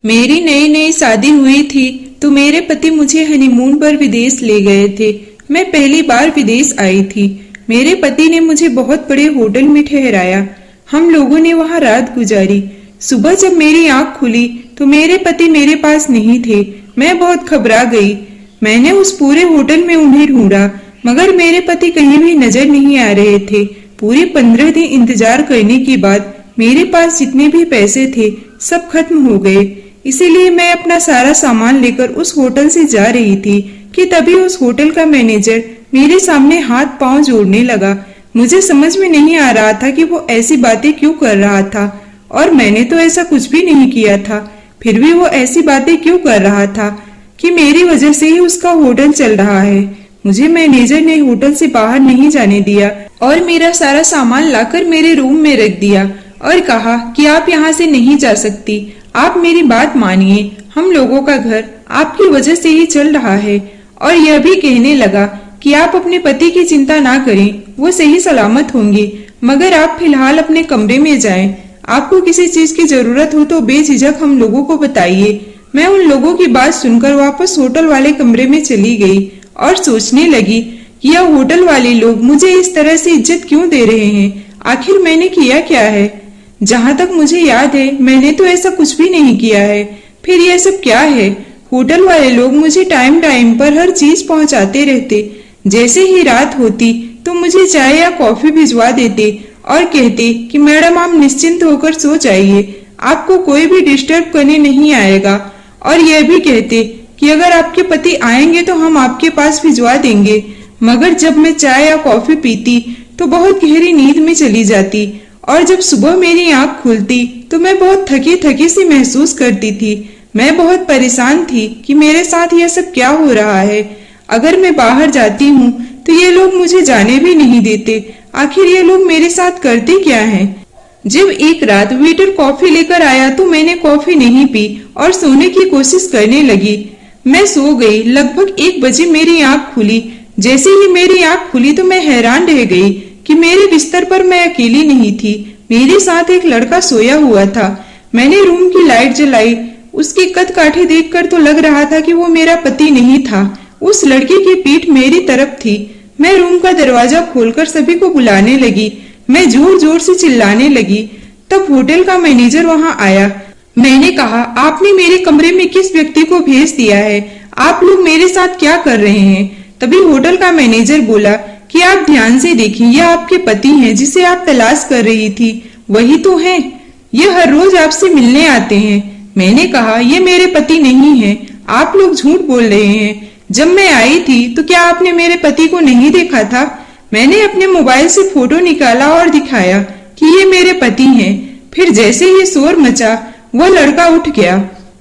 मेरी नई नई शादी हुई थी तो मेरे पति मुझे हनीमून पर विदेश ले गए थे। मैं पहली बार विदेश आई थी। मेरे पति ने मुझे बहुत बड़े होटल में ठहराया। हम लोगों ने वहां रात गुजारी। सुबह जब मेरी आंख खुली तो मेरे पति मेरे पास नहीं थे। मैं बहुत घबरा गई। मैंने उस पूरे होटल में उन्हें ढूंढा, मगर मेरे पति कहीं भी नजर नहीं आ रहे थे। पूरे 15 दिन इंतजार करने के बाद मेरे पास जितने भी पैसे थे सब खत्म हो गए। इसीलिए मैं अपना सारा सामान लेकर उस होटल से जा रही थी कि तभी उस होटल का मैनेजर मेरे सामने हाथ पांव जोड़ने लगा। मुझे समझ में नहीं आ रहा था कि वो ऐसी बातें क्यों कर रहा था, और मैंने तो ऐसा कुछ भी नहीं किया था। फिर भी वो ऐसी बातें क्यों कर रहा था कि मेरी वजह से ही उसका होटल चल रहा है। मुझे मैनेजर ने होटल से बाहर नहीं जाने दिया और मेरा सारा सामान लाकर मेरे रूम में रख दिया और कहा कि आप यहाँ से नहीं जा सकती, आप मेरी बात मानिए। हम लोगों का घर आपकी वजह से ही चल रहा है। और यह भी कहने लगा कि आप अपने पति की चिंता ना करें, वो सही सलामत होंगे, मगर आप फिलहाल अपने कमरे में जाएं। आपको किसी चीज की जरूरत हो तो बेझिझक हम लोगों को बताइए। मैं उन लोगों की बात सुनकर वापस होटल वाले कमरे में चली गई और सोचने लगी कि यह होटल वाले लोग मुझे इस तरह से इज्जत क्यों दे रहे हैं। आखिर मैंने किया क्या है? जहाँ तक मुझे याद है मैंने तो ऐसा कुछ भी नहीं किया है। फिर यह सब क्या है? होटल वाले लोग मुझे टाइम टाइम पर हर चीज पहुंचाते रहते। जैसे ही रात होती तो मुझे चाय या कॉफी भिजवा देते और कहते कि मैडम आप निश्चिंत होकर सो जाइए, आपको कोई भी डिस्टर्ब करने नहीं आएगा। और यह भी कहते कि अगर आपके पति आएंगे तो हम आपके पास भिजवा देंगे। मगर जब मैं चाय या कॉफी पीती तो बहुत गहरी नींद में चली जाती, और जब सुबह मेरी आंख खुलती तो मैं बहुत थकी थकी सी महसूस करती थी। मैं बहुत परेशान थी कि मेरे साथ यह सब क्या हो रहा है। अगर मैं बाहर जाती हूँ तो ये लोग मुझे जाने भी नहीं देते। आखिर ये लोग मेरे साथ करते क्या हैं? जब एक रात वेटर कॉफी लेकर आया तो मैंने कॉफी नहीं पी और सोने की कोशिश करने लगी। मैं सो गई। लगभग 1 बजे मेरी आंख खुली। जैसे ही मेरी आंख खुली तो मैं हैरान रह गई कि मेरे बिस्तर पर मैं अकेली नहीं थी, मेरे साथ एक लड़का सोया हुआ था। मैंने रूम की लाइट जलाई। उसकी कद काठी देखकर तो लग रहा था कि वो मेरा पति नहीं था। उस लड़के की पीठ मेरी तरफ थी। मैं रूम का दरवाजा खोलकर सभी को बुलाने लगी। मैं जोर जोर से चिल्लाने लगी। तब होटल का मैनेजर वहां आया। मैंने कहा, आपने मेरे कमरे में किस व्यक्ति को भेज दिया है? आप लोग मेरे साथ क्या कर रहे हैं? तभी होटल का मैनेजर बोला कि आप ध्यान से देखें, यह आपके पति हैं जिसे आप तलाश कर रही थी। वही तो हैं, ये हर रोज आपसे मिलने आते हैं। मैंने कहा, ये मेरे पति नहीं हैं, आप लोग झूठ बोल रहे हैं। जब मैं आई थी तो क्या आपने मेरे पति को नहीं देखा था? मैंने अपने मोबाइल से फोटो निकाला और दिखाया कि ये मेरे पति हैं। फिर जैसे ही शोर मचा वह लड़का उठ गया।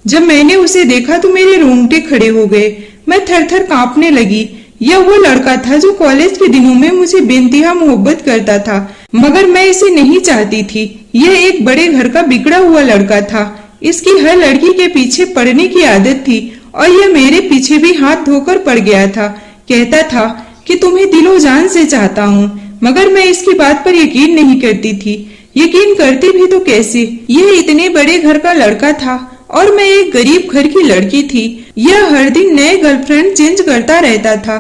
जब मैंने उसे देखा तो मेरे रोंगटे खड़े हो गए। मैं थर थर कांपने लगी। यह वो लड़का था जो कॉलेज के दिनों में मुझे बेइंतहा मोहब्बत करता था, मगर मैं इसे नहीं चाहती थी। यह एक बड़े घर का बिगड़ा हुआ लड़का था। इसकी हर लड़की के पीछे पड़ने की आदत थी और यह मेरे पीछे भी हाथ धोकर पड़ गया था। कहता था कि तुम्हें दिलो जान से चाहता हूँ, मगर मैं इसकी बात पर यकीन नहीं करती थी। यकीन करती भी तो कैसे? यह इतने बड़े घर का लड़का था और मैं एक गरीब घर की लड़की थी। यह हर दिन नए गर्लफ्रेंड चेंज करता रहता था।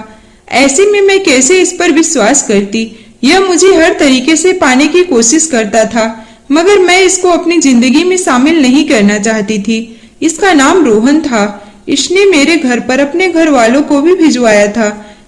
ऐसे में मैं कैसे इस पर विश्वास करती? यह मुझे हर तरीके से पाने की कोशिश करता था, मगर मैं इसको अपनी जिंदगी में शामिल नहीं करना चाहती थी। इसका नाम रोहन था। इसने मेरे घर पर अपने घर वालों को भी भिजवाया था,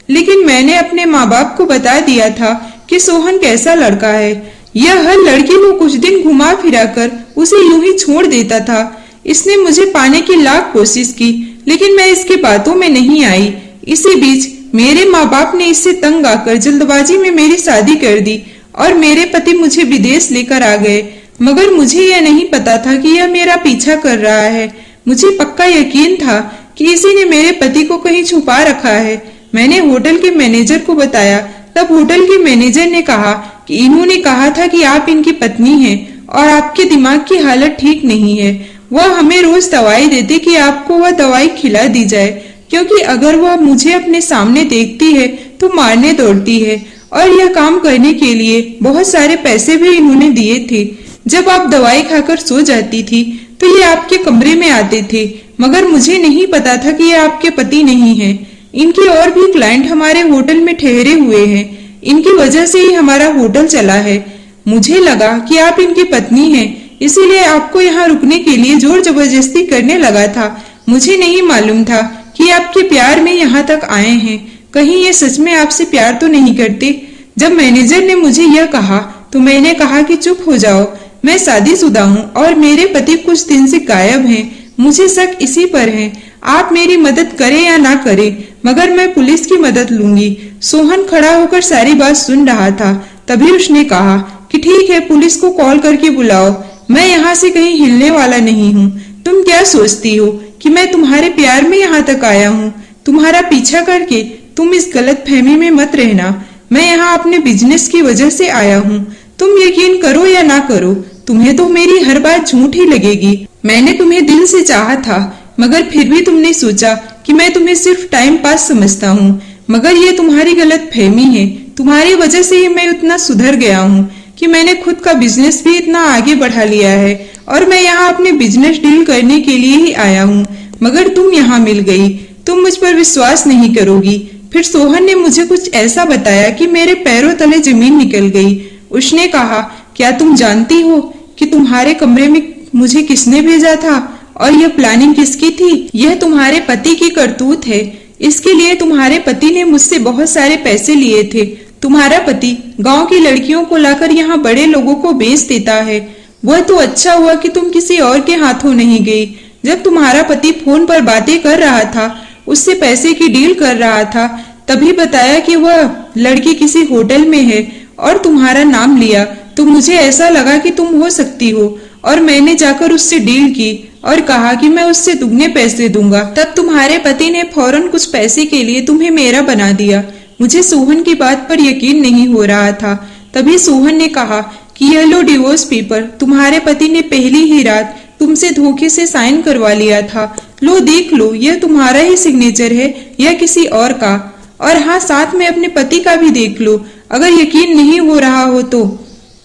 लेकिन मैंने अपने माँ बाप को बता दिया था कि सोहन कैसा लड़का है। यह हर लड़की को कुछ दिन घुमा फिरा कर उसे यूं ही छोड़ देता था। इसने मुझे पाने की लाख कोशिश की, लेकिन मैं इसकी बातों में नहीं आई। इसी बीच मेरे माँ बाप ने इससे तंग आकर जल्दबाजी में मेरी शादी कर दी और मेरे पति मुझे विदेश लेकर आ गए। मगर मुझे यह नहीं पता था कि यह मेरा पीछा कर रहा है। मुझे पक्का यकीन था कि इसी ने मेरे पति को कहीं छुपा रखा है। मैंने होटल के मैनेजर को बताया। तब होटल के मैनेजर ने कहा कि इन्होंने कहा था कि आप इनकी पत्नी हैं और आपके दिमाग की हालत ठीक नहीं है। वह हमें रोज दवाई देते कि आपको वह दवाई खिला दी जाए, क्योंकि अगर वह मुझे अपने सामने देखती है तो मारने दौड़ती है, और यह काम करने के लिए बहुत सारे पैसे भी इन्होंने दिए थे। जब आप दवाई खाकर सो जाती थी तो ये आपके कमरे में आते थे, मगर मुझे नहीं पता था कि ये आपके पति नहीं है। इनके और भी क्लाइंट हमारे होटल में ठहरे हुए हैं, इनकी वजह से ही हमारा होटल चला है। मुझे लगा कि आप इनकी पत्नी हैं, इसीलिए आपको यहाँ रुकने के लिए जोर जबरदस्ती करने लगा था। मुझे नहीं मालूम था कि आपके प्यार में यहाँ तक आए हैं। कहीं ये सच में आपसे प्यार तो नहीं करते? जब मैनेजर ने मुझे यह कहा तो मैंने कहा कि चुप हो जाओ, मैं शादीशुदा हूँ और मेरे पति कुछ दिन से गायब हैं। मुझे शक इसी पर है। आप मेरी मदद करें या ना करें, मगर मैं पुलिस की मदद लूंगी। सोहन खड़ा होकर सारी बात सुन रहा था। तभी उसने कहा कि ठीक है, पुलिस को कॉल करके बुलाओ, मैं यहाँ से कहीं हिलने वाला नहीं हूँ। तुम क्या सोचती हो कि मैं तुम्हारे प्यार में यहाँ तक आया हूँ, तुम्हारा पीछा करके? तुम इस गलत फहमी में मत रहना। मैं यहाँ अपने बिजनेस की वजह से आया हूँ। तुम यकीन करो या ना करो, तुम्हें तो मेरी हर बात झूठ ही लगेगी। मैंने तुम्हें दिल से चाहा था, मगर फिर भी तुमने सोचा कि मैं तुम्हें सिर्फ टाइम पास समझता हूँ। मगर ये तुम्हारी गलत फहमी है। तुम्हारी वजह से ही मैं इतना सुधर गया हूँ कि मैंने खुद का बिजनेस भी इतना आगे बढ़ा लिया है और मैं यहाँ अपने बिजनेस डील करने के लिए ही आया हूँ। मगर तुम यहाँ मिल गई। तुम मुझ पर विश्वास नहीं करोगी। फिर सोहन ने मुझे कुछ ऐसा बताया कि मेरे पैरों तले जमीन निकल गई। उसने कहा, क्या तुम जानती हो कि तुम्हारे कमरे में मुझे किसने भेजा था और यह प्लानिंग किसकी थी? यह तुम्हारे पति की करतूत है। इसके लिए तुम्हारे पति ने मुझसे बहुत सारे पैसे लिए थे। तुम्हारा पति गांव की लड़कियों को लाकर यहाँ बड़े लोगों को बेच देता है। वह तो अच्छा हुआ कि तुम किसी और के हाथों नहीं गई। जब तुम्हारा पति फोन पर बातें कर रहा था, उससे पैसे की डील कर रहा था, तभी बताया कि वह लड़की किसी होटल में है और तुम्हारा नाम लिया, तो मुझे ऐसा लगा कि तुम हो सकती हो और मैंने जाकर उससे डील की और कहा कि मैं उससे दुगने पैसे दूंगा। तब तुम्हारे पति ने फौरन कुछ पैसे के लिए तुम्हें मेरा बना दिया। मुझे सोहन की बात पर यकीन नहीं हो रहा था। तभी सोहन ने कहा कि यह लो डिवोर्स पेपर, तुम्हारे पति ने पहली ही रात तुमसे धोखे से साइन करवा लिया था। लो देख लो, यह तुम्हारा ही सिग्नेचर है या किसी और का? और हाँ, साथ में अपने पति का भी देख लो। अगर यकीन नहीं हो रहा हो तो।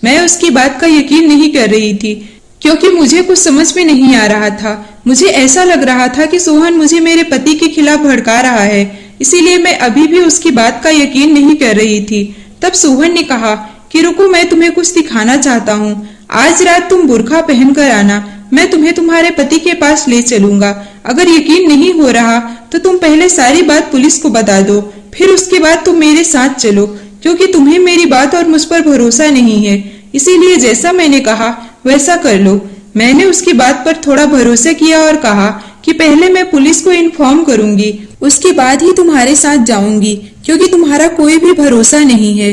मैं उसकी बात का यकीन नहीं कर रही थी क्योंकि मुझे कुछ समझ में नहीं आ रहा था। मुझे ऐसा लग रहा था कि सोहन मुझे मेरे पति के खिलाफ भड़का रहा है, इसीलिए मैं अभी भी उसकी बात का यकीन नहीं कर रही थी। तब सोहन ने कहा कि रुको, मैं तुम्हें कुछ दिखाना चाहता हूँ। आज रात तुम बुर्का पहनकर आना, मैं तुम्हें तुम्हारे पति के पास ले चलूंगा। अगर यकीन नहीं हो रहा तो तुम पहले सारी बात पुलिस को बता दो, फिर उसके बाद तुम मेरे साथ चलो, क्योंकि तुम्हें मेरी बात और मुझ पर भरोसा नहीं है। इसीलिए जैसा मैंने कहा वैसा कर लो। मैंने उसकी बात पर थोड़ा भरोसा किया और कहा कि पहले मैं पुलिस को इन्फॉर्म करूंगी, उसके बाद ही तुम्हारे साथ जाऊंगी, क्योंकि तुम्हारा कोई भी भरोसा नहीं है।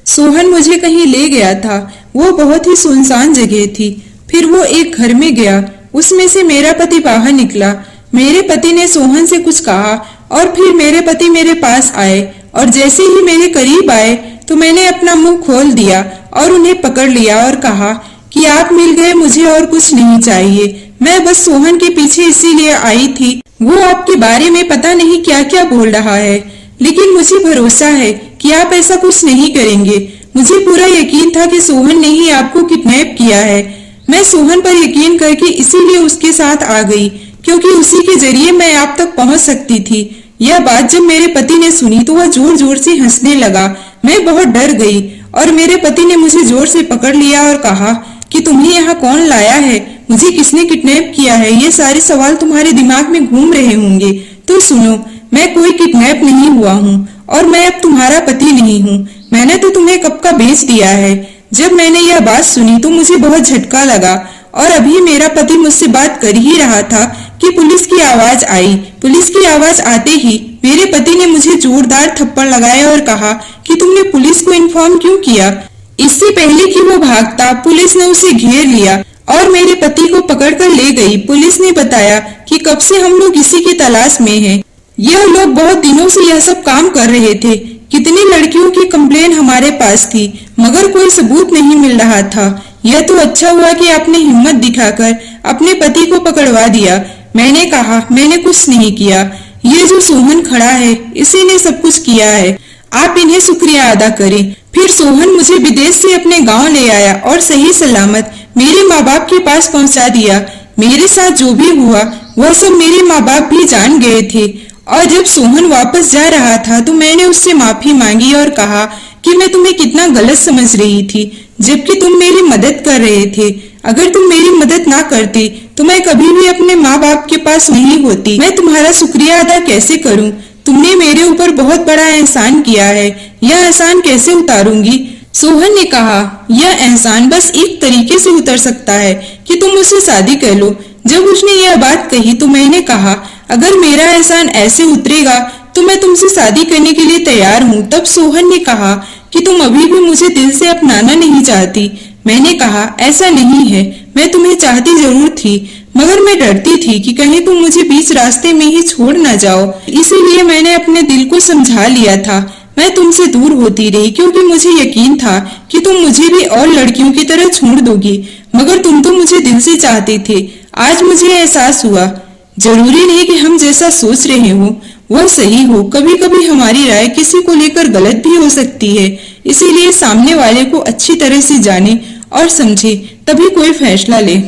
सोहन मुझे कहीं ले गया था। वो बहुत ही सुनसान जगह थी। फिर वो एक घर में गया, उसमें से मेरा पति बाहर निकला। मेरे पति ने सोहन से कुछ कहा और फिर मेरे पति मेरे पास आए और जैसे ही मेरे करीब आए तो मैंने अपना मुंह खोल दिया और उन्हें पकड़ लिया और कहा कि आप मिल गए, मुझे और कुछ नहीं चाहिए। मैं बस सोहन के पीछे इसीलिए आई थी। वो आपके बारे में पता नहीं क्या क्या बोल रहा है, लेकिन मुझे भरोसा है कि आप ऐसा कुछ नहीं करेंगे। मुझे पूरा यकीन था कि सोहन ने ही आपको किडनैप किया है। मैं सोहन पर यकीन करके इसीलिए उसके साथ आ गई, क्योंकि उसी के जरिए मैं आप तक पहुंच सकती थी। यह बात जब मेरे पति ने सुनी तो वह जोर जोर से हंसने लगा। मैं बहुत डर गई और मेरे पति ने मुझे जोर से पकड़ लिया और कहा कि तुम्हें यहाँ कौन लाया है, मुझे किसने किडनैप किया है, ये सारे सवाल तुम्हारे दिमाग में घूम रहे होंगे। तो सुनो, मैं कोई किडनैप नहीं हुआ हूँ और मैं अब तुम्हारा पति नहीं हूँ। मैंने तो तुम्हें कब का बेच दिया है। जब मैंने यह बात सुनी तो मुझे बहुत झटका लगा और अभी मेरा पति मुझसे बात कर ही रहा था कि पुलिस की आवाज आई। पुलिस की आवाज आते ही मेरे पति ने मुझे जोरदार थप्पड़ लगाया और कहा कि तुमने पुलिस को इन्फॉर्म क्यों किया? इससे पहले कि वो भागता, पुलिस ने उसे घेर लिया और मेरे पति को पकड़कर ले गई। पुलिस ने बताया कि कब से हम लोग इसी की तलाश में हैं। यह लोग बहुत दिनों से यह सब काम कर रहे थे। कितनी लड़कियों की कंप्लेन हमारे पास थी, मगर कोई सबूत नहीं मिल रहा था। यह तो अच्छा हुआ कि आपने हिम्मत दिखाकर अपने पति को पकड़वा दिया। मैंने कहा मैंने कुछ नहीं किया, ये जो सोहन खड़ा है इसी ने सब कुछ किया है। आप इन्हें शुक्रिया अदा करें। फिर सोहन मुझे विदेश से अपने गांव ले आया और सही सलामत मेरे माँ बाप के पास पहुंचा दिया। मेरे साथ जो भी हुआ वह सब मेरे माँ बाप भी जान गए थे और जब सोहन वापस जा रहा था तो मैंने उससे माफी मांगी और कहा कि मैं तुम्हें कितना गलत समझ रही थी, जबकि तुम मेरी मदद कर रहे थे। अगर तुम मेरी मदद ना करते तो मैं कभी भी अपने माँ बाप के पास नहीं होती। मैं तुम्हारा शुक्रिया अदा कैसे करूं? तुमने मेरे ऊपर बहुत बड़ा एहसान किया है, यह एहसान कैसे उतारूंगी? सोहन ने कहा, यह एहसान बस एक तरीके से उतर सकता है कि तुम मुझसे शादी कर लो। जब उसने यह बात कही तो मैंने कहा, अगर मेरा एहसान ऐसे उतरेगा तो मैं तुमसे शादी करने के लिए तैयार हूँ। तब सोहन ने कहा कि तुम अभी भी मुझे दिल से अपनाना नहीं चाहती। मैंने कहा, ऐसा नहीं है, मैं तुम्हें चाहती जरूर थी, मगर मैं डरती थी कि कहीं तुम मुझे बीच रास्ते में ही छोड़ ना जाओ, इसीलिए मैंने अपने दिल को समझा लिया था। मैं तुमसे दूर होती रही क्योंकि मुझे यकीन था कि तुम मुझे भी और लड़कियों की तरह छोड़ दोगी, मगर तुम तो मुझे दिल से चाहते थे। आज मुझे एहसास हुआ, जरूरी नहीं कि हम जैसा सोच रहे हो वह सही हो। कभी कभी हमारी राय किसी को लेकर गलत भी हो सकती है, इसीलिए सामने वाले को अच्छी तरह से जाने और समझे तभी कोई फैसला ले।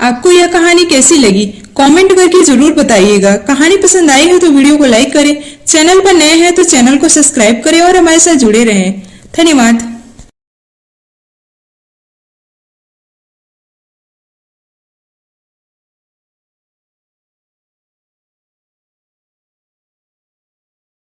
आपको यह कहानी कैसी लगी कमेंट करके जरूर बताइएगा। कहानी पसंद आई हो तो वीडियो को लाइक करें, चैनल पर नए हैं तो चैनल को सब्सक्राइब करें और हमारे साथ जुड़े रहें। धन्यवाद।